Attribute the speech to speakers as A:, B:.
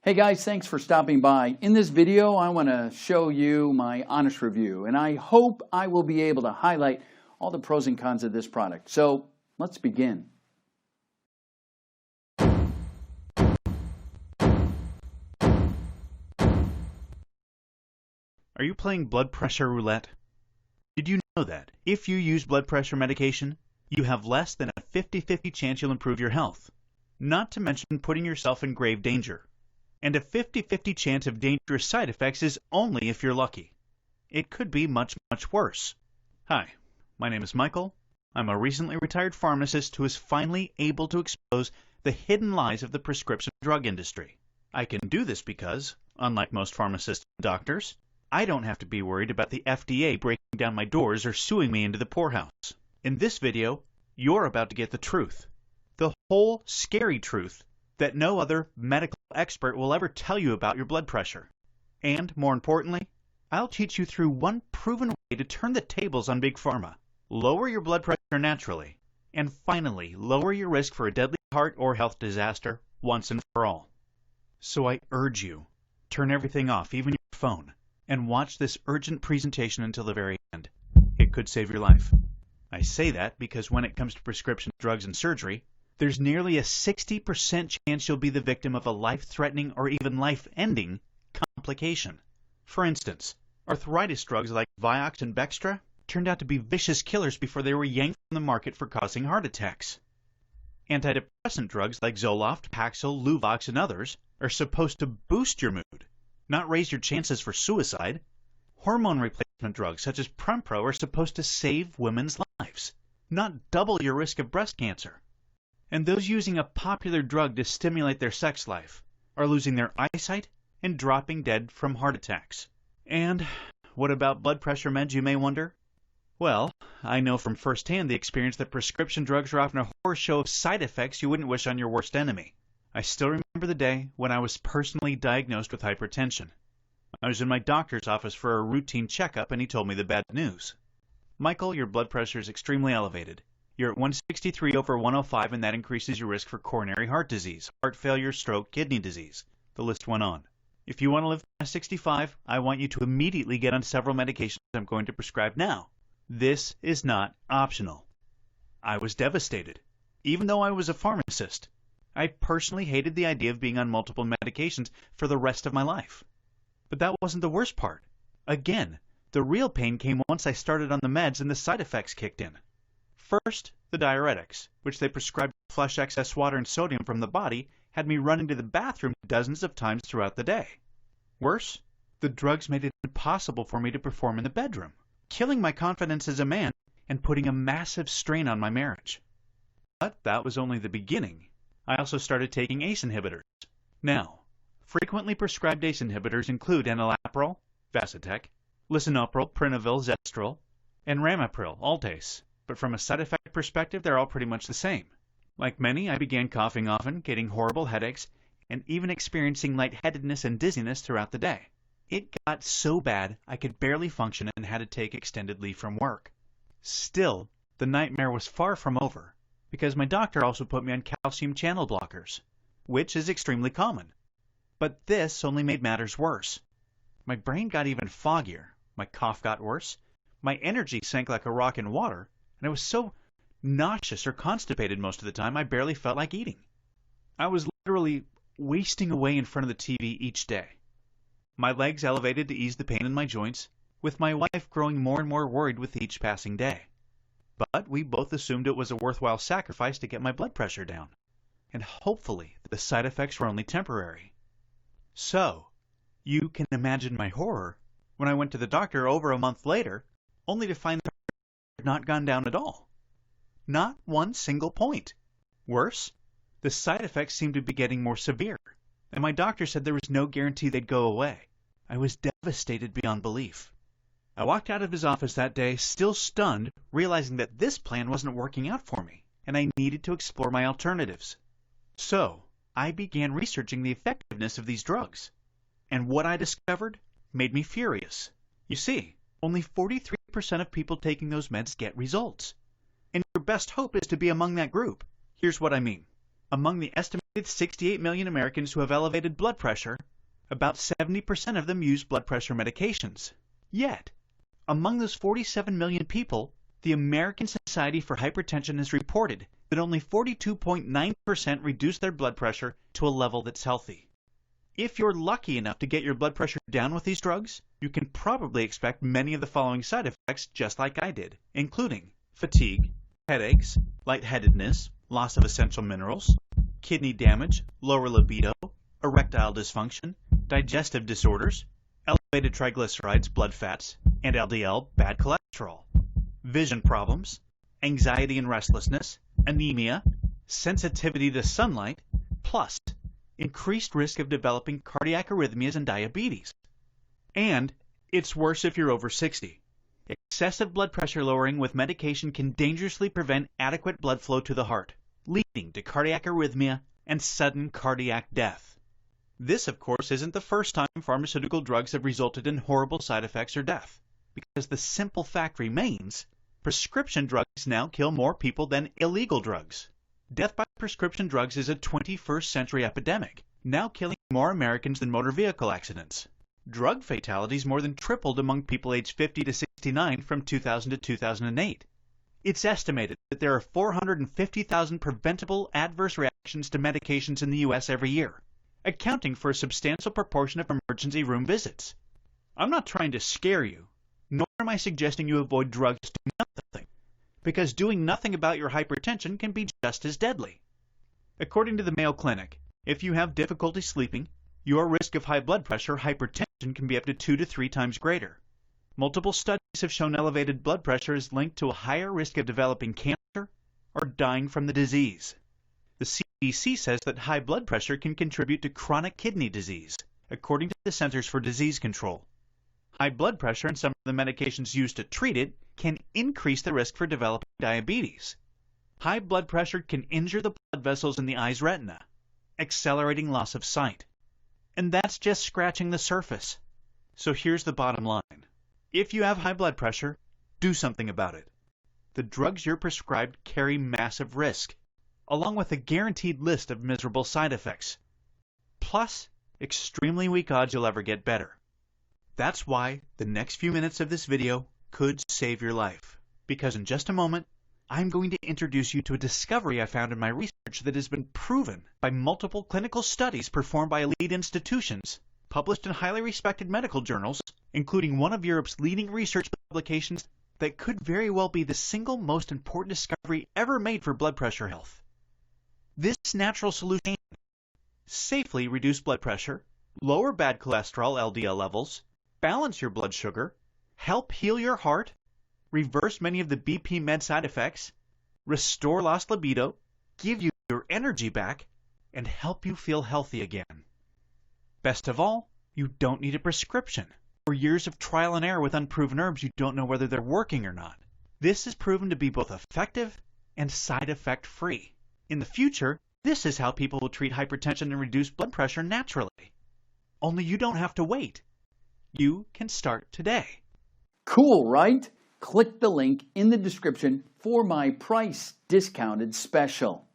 A: Hey guys, thanks for stopping by. In this video, I want to show you my honest review, and I hope I will be able to highlight all the pros and cons of this product. So let's begin.
B: Are you playing blood pressure roulette? Did you know that if you use blood pressure medication, you have less than a 50-50 chance you'll improve your health? Not to mention putting yourself in grave danger. And a 50-50 chance of dangerous side effects is only if you're lucky. It could be much, much worse. Hi, my name is Michael. I'm a recently retired pharmacist who is finally able to expose the hidden lies of the prescription drug industry. I can do this because, unlike most pharmacists and doctors, I don't have to be worried about the FDA breaking down my doors or suing me into the poorhouse. In this video, you're about to get the truth. The whole scary truth that no other medical expert will ever tell you about your blood pressure. And, more importantly, I'll teach you through one proven way to turn the tables on Big Pharma, lower your blood pressure naturally, and finally lower your risk for a deadly heart or health disaster once and for all. So I urge you, turn everything off, even your phone, and watch this urgent presentation until the very end. It could save your life. I say that because when it comes to prescription drugs and surgery, there's nearly a 60% chance you'll be the victim of a life-threatening or even life-ending complication. For instance, arthritis drugs like Vioxx and Bextra turned out to be vicious killers before they were yanked from the market for causing heart attacks. Antidepressant drugs like Zoloft, Paxil, Luvox, and others are supposed to boost your mood, not raise your chances for suicide. Hormone replacement drugs such as Prempro are supposed to save women's lives, not double your risk of breast cancer. And those using a popular drug to stimulate their sex life are losing their eyesight and dropping dead from heart attacks. And what about blood pressure meds, you may wonder? Well, I know from firsthand the experience that prescription drugs are often a horror show of side effects you wouldn't wish on your worst enemy. I still remember the day when I was personally diagnosed with hypertension. I was in my doctor's office for a routine checkup and he told me the bad news. Michael, your blood pressure is extremely elevated. You're at 163 over 105 and that increases your risk for coronary heart disease, heart failure, stroke, kidney disease. The list went on. If you want to live past 65, I want you to immediately get on several medications I'm going to prescribe now. This is not optional. I was devastated. Even though I was a pharmacist, I personally hated the idea of being on multiple medications for the rest of my life. But that wasn't the worst part. Again, the real pain came once I started on the meds and the side effects kicked in. First, the diuretics, which they prescribed to flush excess water and sodium from the body, had me running to the bathroom dozens of times throughout the day. Worse, the drugs made it impossible for me to perform in the bedroom, killing my confidence as a man and putting a massive strain on my marriage. But that was only the beginning. I also started taking ACE inhibitors. Now, frequently prescribed ACE inhibitors include enalapril, Vasitec, lisinopril, Prinavil, Zestril, and ramipril, Altace. But from a side effect perspective, they're all pretty much the same. Like many, I began coughing often, getting horrible headaches, and even experiencing lightheadedness and dizziness throughout the day. It got so bad I could barely function and had to take extended leave from work. Still, the nightmare was far from over, because my doctor also put me on calcium channel blockers, which is extremely common. But this only made matters worse. My brain got even foggier, my cough got worse, my energy sank like a rock in water, and I was so nauseous or constipated most of the time I barely felt like eating. I was literally wasting away in front of the TV each day. My legs elevated to ease the pain in my joints, with my wife growing more and more worried with each passing day. But we both assumed it was a worthwhile sacrifice to get my blood pressure down, and hopefully the side effects were only temporary. So, you can imagine my horror when I went to the doctor over a month later, only to find that it had not gone down at all. Not one single point. Worse, the side effects seemed to be getting more severe, and my doctor said there was no guarantee they'd go away. I was devastated beyond belief. I walked out of his office that day, still stunned, realizing that this plan wasn't working out for me, and I needed to explore my alternatives. So, I began researching the effectiveness of these drugs, and what I discovered made me furious. You see, only 43% of people taking those meds get results. And your best hope is to be among that group. Here's what I mean. Among the estimated 68 million Americans who have elevated blood pressure, about 70% of them use blood pressure medications. Yet, among those 47 million people, the American Society for Hypertension has reported that only 42.9% reduce their blood pressure to a level that's healthy. If you're lucky enough to get your blood pressure down with these drugs, you can probably expect many of the following side effects just like I did, including fatigue, headaches, lightheadedness, loss of essential minerals, kidney damage, lower libido, erectile dysfunction, digestive disorders, elevated triglycerides, blood fats, and LDL, bad cholesterol, vision problems, anxiety and restlessness, anemia, sensitivity to sunlight, plus increased risk of developing cardiac arrhythmias and diabetes. And it's worse if you're over 60. Excessive blood pressure lowering with medication can dangerously prevent adequate blood flow to the heart, leading to cardiac arrhythmia and sudden cardiac death. This, of course, isn't the first time pharmaceutical drugs have resulted in horrible side effects or death, because the simple fact remains, prescription drugs now kill more people than illegal drugs. Death by prescription drugs is a 21st century epidemic, now killing more Americans than motor vehicle accidents. Drug fatalities more than tripled among people aged 50 to 69 from 2000 to 2008. It's estimated that there are 450,000 preventable adverse reactions to medications in the U.S. every year, accounting for a substantial proportion of emergency room visits. I'm not trying to scare you, nor am I suggesting you avoid drugs to do nothing, because doing nothing about your hypertension can be just as deadly. According to the Mayo Clinic, if you have difficulty sleeping, your risk of high blood pressure, hypertension, can be up to 2 to 3 times greater. Multiple studies have shown elevated blood pressure is linked to a higher risk of developing cancer or dying from the disease. The CDC says that high blood pressure can contribute to chronic kidney disease, according to the Centers for Disease Control. High blood pressure and some of the medications used to treat it can increase the risk for developing diabetes. High blood pressure can injure the blood vessels in the eye's retina, accelerating loss of sight. And that's just scratching the surface. So here's the bottom line. If you have high blood pressure, do something about it. The drugs you're prescribed carry massive risk, along with a guaranteed list of miserable side effects. Plus, extremely weak odds you'll ever get better. That's why the next few minutes of this video could save your life. Because in just a moment, I'm going to introduce you to a discovery I found in my research that has been proven by multiple clinical studies performed by elite institutions, published in highly respected medical journals, including one of Europe's leading research publications, that could very well be the single most important discovery ever made for blood pressure health. This natural solution can safely reduce blood pressure, lower bad cholesterol LDL levels, balance your blood sugar, help heal your heart, reverse many of the BP med side effects, restore lost libido, give you your energy back, and help you feel healthy again. Best of all, you don't need a prescription or years of trial and error with unproven herbs you don't know whether they're working or not. This is proven to be both effective and side effect free. In the future, this is how people will treat hypertension and reduce blood pressure naturally. Only you don't have to wait. You can start today.
A: Cool, right? Click the link in the description for my price discounted special.